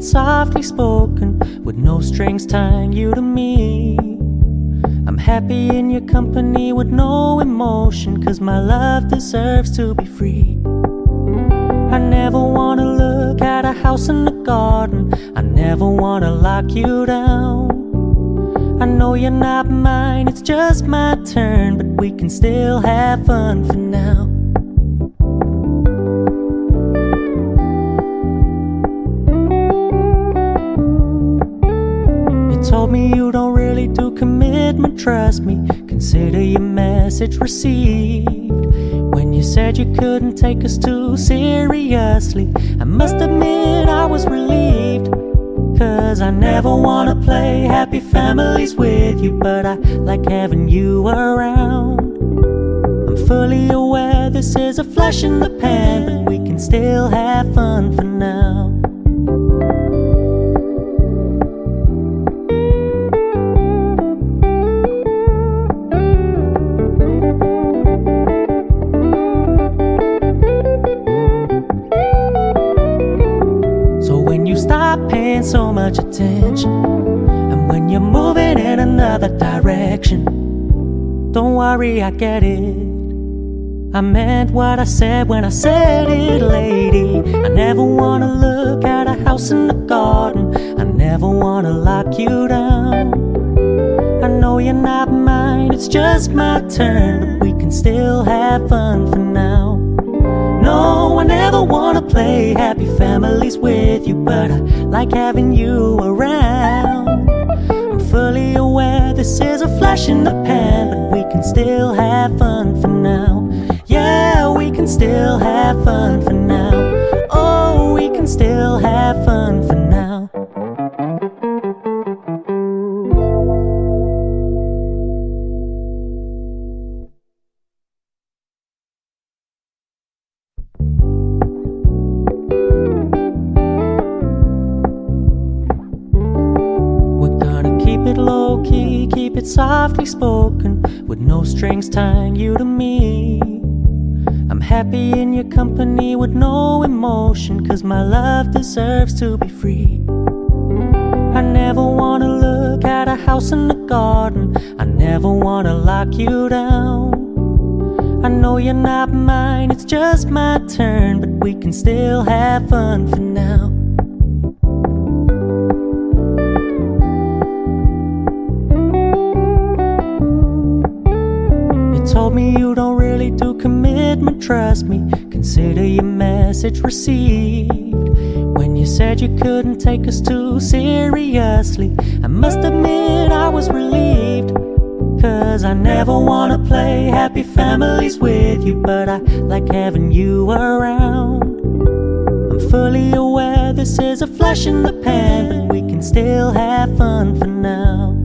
softly spoken, with no strings tying you to me. I'm happy in your company with no emotion, 'cause my love deserves to be free. I never wanna look at a house in the garden, I never wanna lock you down. I know you're not mine, it's just my turn, but we can still have fun for now. Told me you don't really do commitment, trust me, consider your message received. When you said you couldn't take us too seriously, I must admit I was relieved. 'Cause I never wanna play happy families with you, but I like having you around. I'm fully aware this is a flash in the pan, but we can still have fun for now. Stop paying so much attention, and when you're moving in another direction, don't worry, I get it. I meant what I said when I said it, lady. I never wanna look at a house in the garden, I never wanna lock you down. I know you're not mine, it's just my turn, but we can still have fun for now. No, I never wanna play happy families with you, but I like having you around. I'm fully aware this is a flash in the pan, but we can still have fun for now. Yeah, we can still have fun for now. Oh, we can still have fun for now. Low-key, keep it softly spoken, with no strings tying you to me. I'm happy in your company with no emotion, 'cause my love deserves to be free. I never wanna look at a house in the garden, I never wanna lock you down. I know you're not mine, it's just my turn, but we can still have fun for now. Told me you don't really do commitment, trust me, consider your message received. When you said you couldn't take us too seriously, I must admit I was relieved. 'Cause I never wanna play happy families with you, but I like having you around. I'm fully aware this is a flash in the pan, but we can still have fun for now.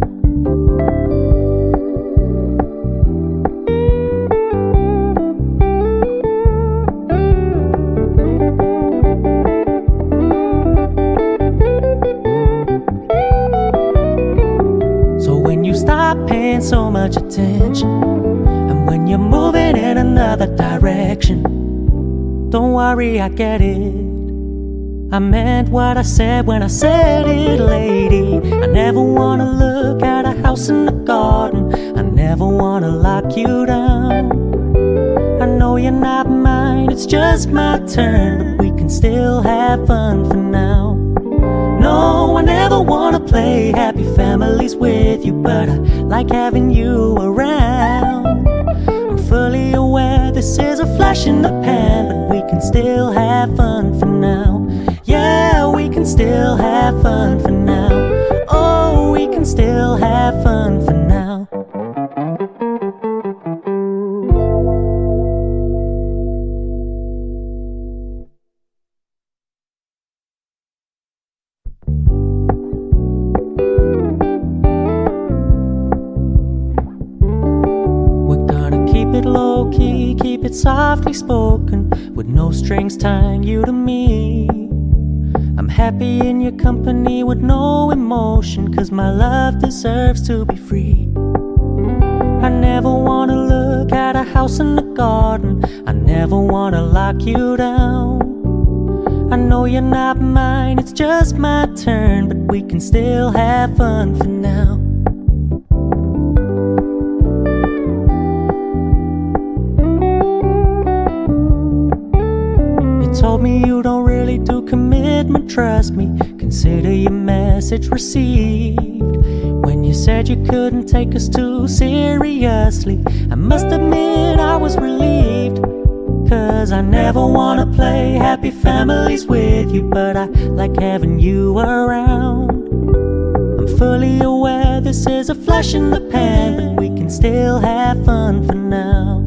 Stop paying so much attention, and when you're moving in another direction, don't worry, I get it. I meant what I said when I said it, lady. I never wanna look at a house in the garden, I never wanna lock you down. I know you're not mine, it's just my turn, but we can still have fun for now. No, I never wanna play happy families with you, but I like having you around. I'm fully aware this is a flash in the pan, but we can still have fun for now. Yeah, we can still have fun for now. Oh, we can still have fun for now. Low-key, keep it softly spoken, with no strings tying you to me. I'm happy in your company with no emotion, 'cause my love deserves to be free. I never wanna look at a house in the garden, I never wanna lock you down. I know you're not mine, it's just my turn, but we can still have fun for now. You told me you don't really do commitment, trust me, consider your message received. When you said you couldn't take us too seriously, I must admit I was relieved. 'Cause I never wanna play happy families with you, but I like having you around. I'm fully aware this is a flash in the pan, but we can still have fun for now.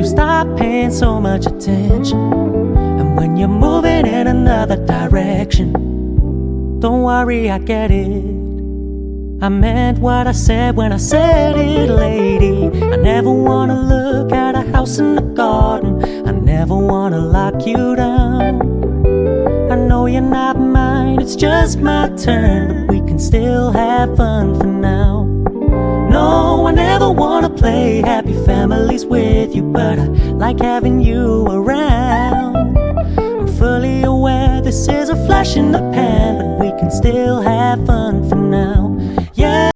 Stop paying so much attention, and when you're moving in another direction, don't worry, I get it. I meant what I said when I said it, lady. I never wanna look at a house in the garden, I never wanna lock you down. I know you're not mine, it's just my turn, but we can still have fun for now. No, I never wanna play happy families with you, but I like having you around. I'm fully aware this is a flash in the pan, but we can still have fun for now. Yeah.